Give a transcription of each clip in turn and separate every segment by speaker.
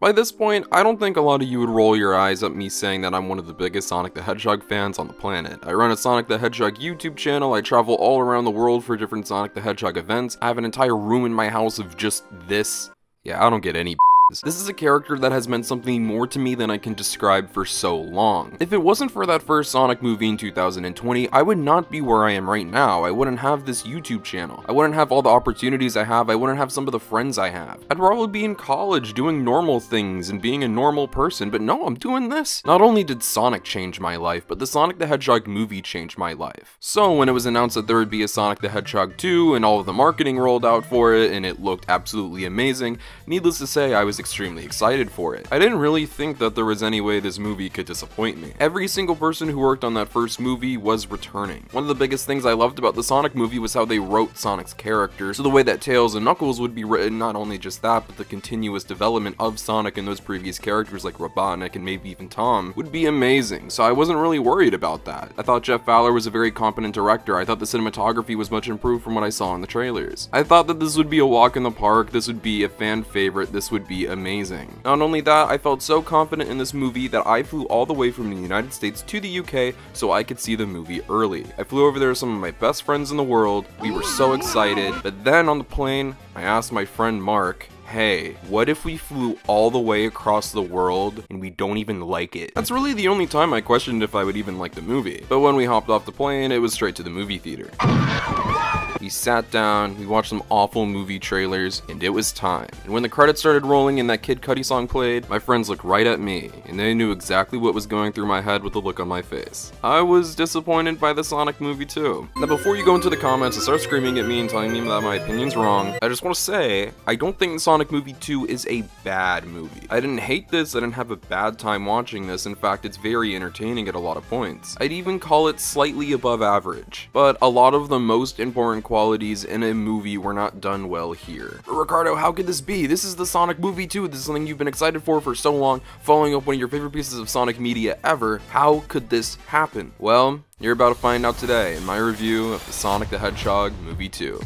Speaker 1: By this point, I don't think a lot of you would roll your eyes at me saying that I'm one of the biggest Sonic the Hedgehog fans on the planet. I run a Sonic the Hedgehog YouTube channel, I travel all around the world for different Sonic the Hedgehog events, I have an entire room in my house of just this. Yeah, I don't get any This is a character that has meant something more to me than I can describe for so long. If it wasn't for that first Sonic movie in 2020, I would not be where I am right now. I wouldn't have this YouTube channel. I wouldn't have all the opportunities I have. I wouldn't have some of the friends I have. I'd probably be in college doing normal things and being a normal person, but no, I'm doing this. Not only did Sonic change my life, but the Sonic the Hedgehog movie changed my life. So when it was announced that there would be a Sonic the Hedgehog 2 and all of the marketing rolled out for it and it looked absolutely amazing, needless to say, I was extremely excited for it. I didn't really think that there was any way this movie could disappoint me. Every single person who worked on that first movie was returning. One of the biggest things I loved about the Sonic movie was how they wrote Sonic's character, so the way that Tails and Knuckles would be written, not only just that, but the continuous development of Sonic and those previous characters like Robotnik and maybe even Tom would be amazing, so I wasn't really worried about that. I thought Jeff Fowler was a very competent director. I thought the cinematography was much improved from what I saw in the trailers. I thought that this would be a walk in the park, this would be a fan favorite, this would be amazing. Not only that, I felt so confident in this movie that I flew all the way from the United States to the UK so I could see the movie early. I flew over there with some of my best friends in the world, we were so excited, but then on the plane, I asked my friend Mark, hey, what if we flew all the way across the world and we don't even like it? That's really the only time I questioned if I would even like the movie. But when we hopped off the plane, it was straight to the movie theater. We sat down, we watched some awful movie trailers, and it was time. And when the credits started rolling and that Kid Cudi song played, my friends looked right at me, and they knew exactly what was going through my head with the look on my face. I was disappointed by the Sonic movie too. Now before you go into the comments and start screaming at me and telling me that my opinion's wrong, I just want to say, I don't think Sonic movie 2 is a bad movie. I didn't hate this, I didn't have a bad time watching this, in fact it's very entertaining at a lot of points. I'd even call it slightly above average, but a lot of the most important qualities in a movie were not done well here. Ricardo, how could this be? This is the Sonic movie 2, this is something you've been excited for so long, following up one of your favorite pieces of Sonic media ever. How could this happen? Well, you're about to find out today in my review of the Sonic the Hedgehog movie 2.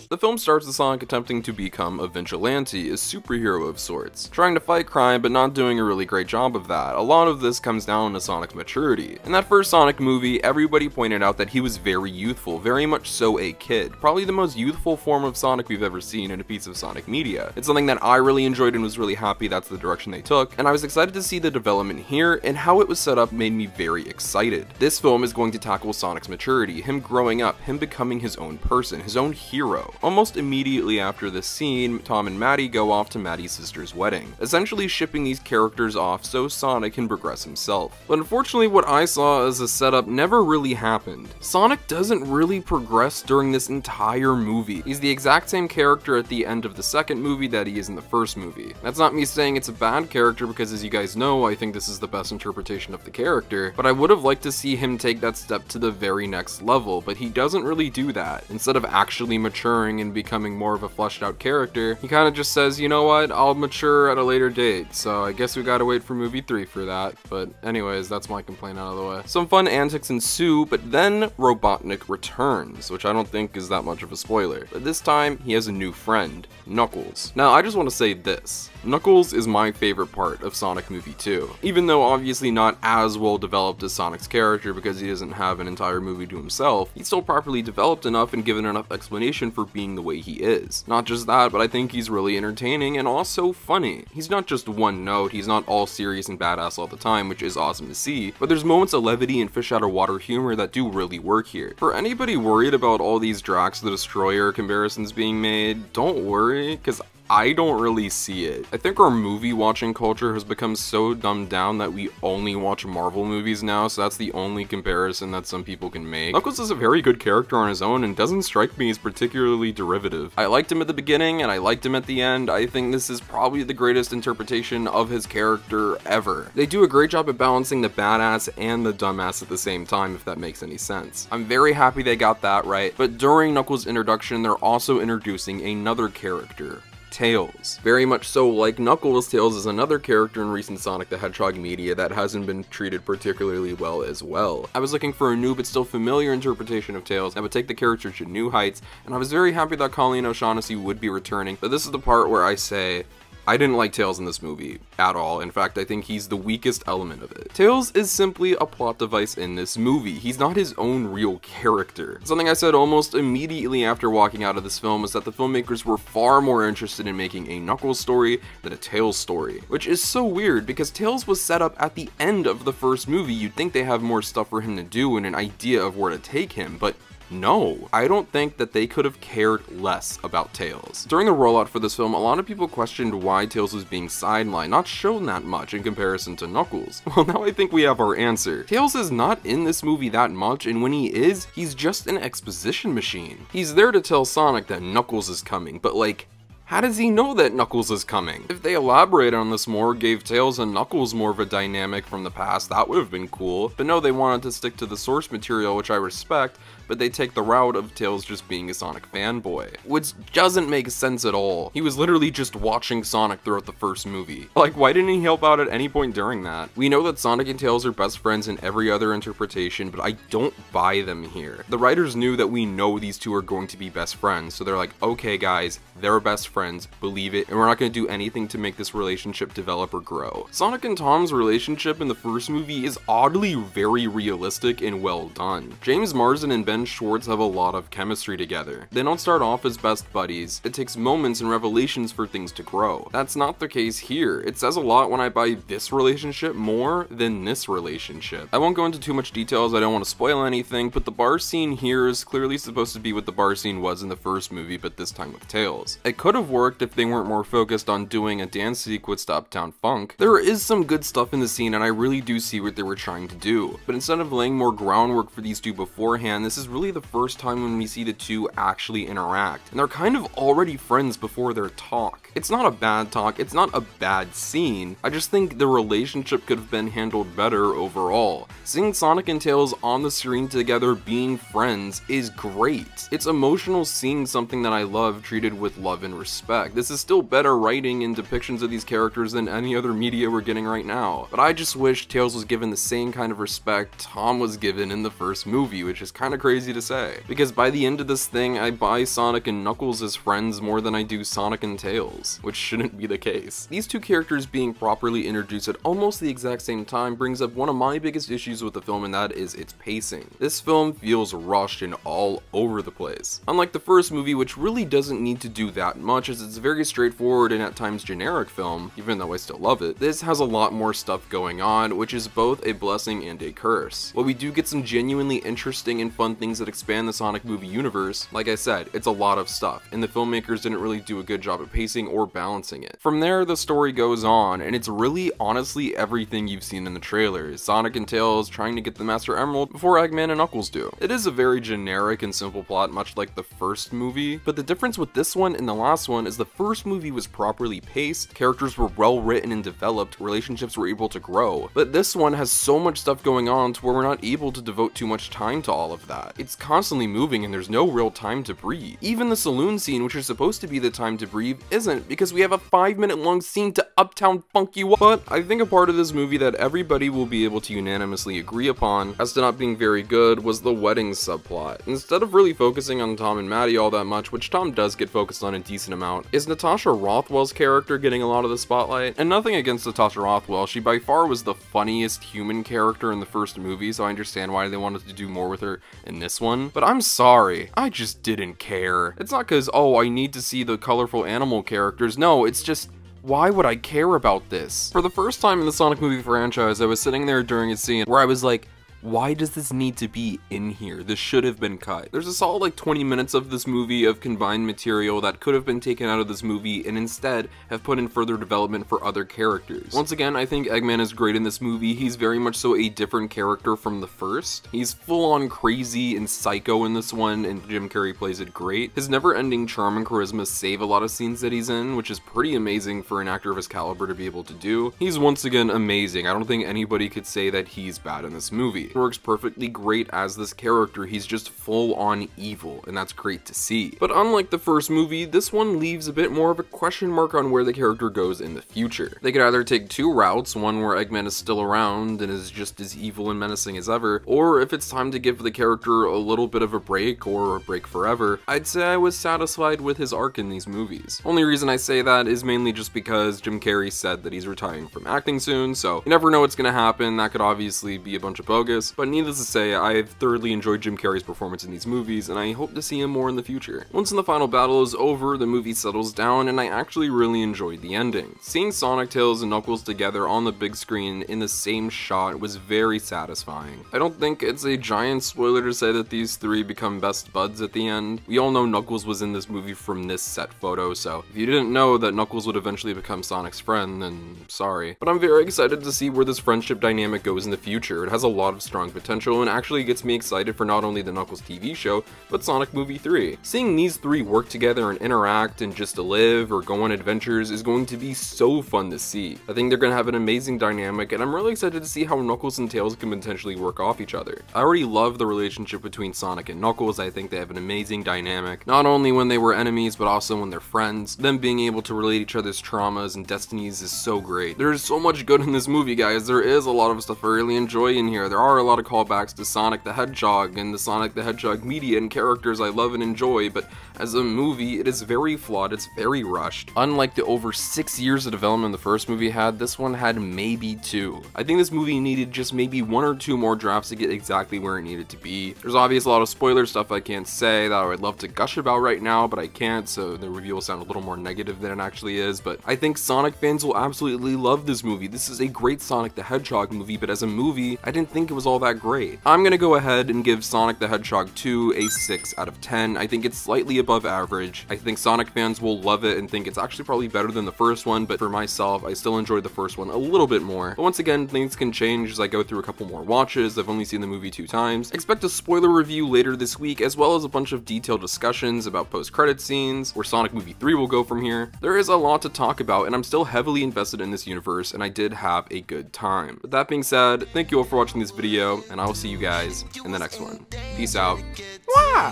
Speaker 1: The film starts with Sonic attempting to become a vigilante, a superhero of sorts, trying to fight crime but not doing a really great job of that. A lot of this comes down to Sonic's maturity. In that first Sonic movie, everybody pointed out that he was very youthful, very much so a kid. Probably the most youthful form of Sonic we've ever seen in a piece of Sonic media. It's something that I really enjoyed and was really happy that's the direction they took, and I was excited to see the development here, and how it was set up made me very excited. This film is going to tackle Sonic's maturity, him growing up, him becoming his own person, his own hero. Almost immediately after this scene, Tom and Maddie go off to Maddie's sister's wedding, essentially shipping these characters off so Sonic can progress himself. But unfortunately, what I saw as a setup never really happened. Sonic doesn't really progress during this entire movie. He's the exact same character at the end of the second movie that he is in the first movie. That's not me saying it's a bad character, because as you guys know, I think this is the best interpretation of the character, but I would have liked to see him take that step to the very next level, but he doesn't really do that. Instead of actually maturing and becoming more of a fleshed out character, he kind of just says, you know what, I'll mature at a later date, so I guess we gotta wait for movie 3 for that. But anyways, that's my complaint out of the way. Some fun antics ensue, but then Robotnik returns, which I don't think is that much of a spoiler. But this time, he has a new friend, Knuckles. Now, I just want to say this. Knuckles is my favorite part of Sonic movie 2. Even though obviously not as well developed as Sonic's character because he doesn't have an entire movie to himself, he's still properly developed enough and given enough explanation for being the way he is. Not just that, but I think he's really entertaining and also funny. He's not just one note, he's not all serious and badass all the time, which is awesome to see, but there's moments of levity and fish out of water humor that do really work here. For anybody worried about all these Drax the Destroyer comparisons being made, don't worry, because I don't really see it. I think our movie watching culture has become so dumbed down that we only watch Marvel movies now, so that's the only comparison that some people can make. Knuckles is a very good character on his own and doesn't strike me as particularly derivative. I liked him at the beginning and I liked him at the end. I think this is probably the greatest interpretation of his character ever. They do a great job at balancing the badass and the dumbass at the same time, if that makes any sense. I'm very happy they got that right, but during Knuckles' introduction, they're also introducing another character, Tails. Very much so like Knuckles, Tails is another character in recent Sonic the Hedgehog media that hasn't been treated particularly well as well. I was looking for a new but still familiar interpretation of Tails that would take the character to new heights, and I was very happy that Colleen O'Shaughnessey would be returning, but this is the part where I say, I didn't like Tails in this movie at all. In fact, I think he's the weakest element of it. Tails is simply a plot device in this movie. He's not his own real character. Something I said almost immediately after walking out of this film was that the filmmakers were far more interested in making a Knuckles story than a Tails story, which is so weird because Tails was set up at the end of the first movie. You'd think they have more stuff for him to do and an idea of where to take him, but no, I don't think that they could have cared less about Tails. During the rollout for this film, a lot of people questioned why Tails was being sidelined, not shown that much in comparison to Knuckles. Well, now I think we have our answer. Tails is not in this movie that much, and when he is, he's just an exposition machine. He's there to tell Sonic that Knuckles is coming, but like, how does he know that Knuckles is coming? If they elaborated on this more, gave Tails and Knuckles more of a dynamic from the past, that would have been cool. But no, they wanted to stick to the source material, which I respect, but they take the route of Tails just being a Sonic fanboy, which doesn't make sense at all. He was literally just watching Sonic throughout the first movie. Like, why didn't he help out at any point during that? We know that Sonic and Tails are best friends in every other interpretation, but I don't buy them here. The writers knew that we know these two are going to be best friends, so they're like, okay guys, they're best friends, believe it, and we're not going to do anything to make this relationship develop or grow. Sonic and Tom's relationship in the first movie is oddly very realistic and well done. James Marsden and Ben Schwartz have a lot of chemistry together. They don't start off as best buddies. It takes moments and revelations for things to grow. That's not the case here. It says a lot when I buy this relationship more than this relationship. I won't go into too much details, I don't want to spoil anything, but the bar scene here is clearly supposed to be what the bar scene was in the first movie, but this time with Tails. It could have worked if they weren't more focused on doing a dance sequence to Uptown Funk. There is some good stuff in the scene, and I really do see what they were trying to do, but instead of laying more groundwork for these two beforehand, this is really the first time when we see the two actually interact, and they're kind of already friends before their talk. It's not a bad talk, it's not a bad scene, I just think the relationship could have been handled better overall. Seeing Sonic and Tails on the screen together being friends is great. It's emotional seeing something that I love treated with love and respect. This is still better writing and depictions of these characters than any other media we're getting right now, but I just wish Tails was given the same kind of respect Tom was given in the first movie, which is kind of crazy to say, because by the end of this thing, I buy Sonic and Knuckles as friends more than I do Sonic and Tails, which shouldn't be the case. These two characters being properly introduced at almost the exact same time brings up one of my biggest issues with the film, and that is its pacing. This film feels rushed and all over the place. Unlike the first movie, which really doesn't need to do that much as it's a very straightforward and at times generic film, even though I still love it, this has a lot more stuff going on, which is both a blessing and a curse. While we do get some genuinely interesting and fun things that expand the Sonic movie universe, like I said, it's a lot of stuff, and the filmmakers didn't really do a good job at pacing or balancing it. From there, the story goes on, and it's really honestly everything you've seen in the trailers. Sonic and Tails trying to get the Master Emerald before Eggman and Knuckles do. It is a very generic and simple plot, much like the first movie, but the difference with this one and the last one is the first movie was properly paced, characters were well written and developed, relationships were able to grow, but this one has so much stuff going on to where we're not able to devote too much time to all of that. It's constantly moving and there's no real time to breathe. Even the saloon scene, which is supposed to be the time to breathe, isn't, because we have a 5-minute long scene to Uptown Funk you up. But I think a part of this movie that everybody will be able to unanimously agree upon as to not being very good was the wedding subplot. Instead of really focusing on Tom and Maddie all that much, which Tom does get focused on a decent amount, is Natasha Rothwell's character getting a lot of the spotlight. And nothing against Natasha Rothwell, she by far was the funniest human character in the first movie, so I understand why they wanted to do more with her in this one. But I'm sorry, I just didn't care. It's not because, oh, I need to see the colorful animal characters. No, it's just, why would I care about this? For the first time in the Sonic movie franchise, I was sitting there during a scene where I was like, why does this need to be in here? This should have been cut. There's a solid like 20 minutes of this movie of combined material that could have been taken out of this movie and instead have put in further development for other characters. Once again, I think Eggman is great in this movie. He's very much so a different character from the first. He's full on crazy and psycho in this one, and Jim Carrey plays it great. His never-ending charm and charisma save a lot of scenes that he's in, which is pretty amazing for an actor of his caliber to be able to do. He's once again amazing. I don't think anybody could say that he's bad in this movie. works perfectly great as this character. He's just full on evil, and that's great to see. But unlike the first movie, this one leaves a bit more of a question mark on where the character goes in the future. They could either take two routes, one where Eggman is still around and is just as evil and menacing as ever, or if it's time to give the character a little bit of a break or a break forever. I'd say I was satisfied with his arc in these movies. Only reason I say that is mainly just because Jim Carrey said that he's retiring from acting soon, so you never know what's gonna happen. That could obviously be a bunch of bogus, but needless to say, I've thoroughly enjoyed Jim Carrey's performance in these movies, and I hope to see him more in the future. Once the final battle is over, the movie settles down, and I actually really enjoyed the ending. Seeing Sonic, Tails, and Knuckles together on the big screen in the same shot was very satisfying. I don't think it's a giant spoiler to say that these three become best buds at the end. We all know Knuckles was in this movie from this set photo, so if you didn't know that Knuckles would eventually become Sonic's friend, then sorry. But I'm very excited to see where this friendship dynamic goes in the future. It has a lot of strong potential and actually gets me excited for not only the Knuckles TV show, but Sonic Movie 3. Seeing these three work together and interact and just live or go on adventures is going to be so fun to see. I think they're going to have an amazing dynamic, and I'm really excited to see how Knuckles and Tails can potentially work off each other. I already love the relationship between Sonic and Knuckles. I think they have an amazing dynamic, not only when they were enemies, but also when they're friends. Them being able to relate each other's traumas and destinies is so great. There's so much good in this movie, guys. There is a lot of stuff I really enjoy in here. There are a lot of callbacks to Sonic the Hedgehog and the Sonic the Hedgehog media and characters I love and enjoy, but as a movie, it is very flawed, it's very rushed. Unlike the over 6 years of development the first movie had, this one had maybe 2. I think this movie needed just maybe 1 or 2 more drafts to get exactly where it needed to be. There's obviously a lot of spoiler stuff I can't say that I would love to gush about right now, but I can't, so the review will sound a little more negative than it actually is, but I think Sonic fans will absolutely love this movie. This is a great Sonic the Hedgehog movie, but as a movie, I didn't think it was all that great. I'm gonna go ahead and give Sonic the Hedgehog 2 a 6 out of 10. I think it's slightly above average. I think Sonic fans will love it and think it's actually probably better than the first one, but for myself, I still enjoyed the first one a little bit more. But once again, things can change as I go through a couple more watches. I've only seen the movie 2 times. Expect a spoiler review later this week, as well as a bunch of detailed discussions about post-credit scenes, where Sonic Movie 3 will go from here. There is a lot to talk about, and I'm still heavily invested in this universe, and I did have a good time. With that being said, thank you all for watching this video, and I will see you guys in the next one. Peace out. Mwah!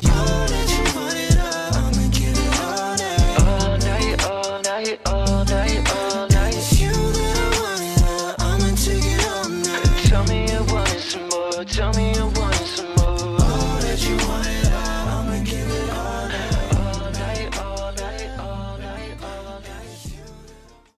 Speaker 2: All night, all night, all night.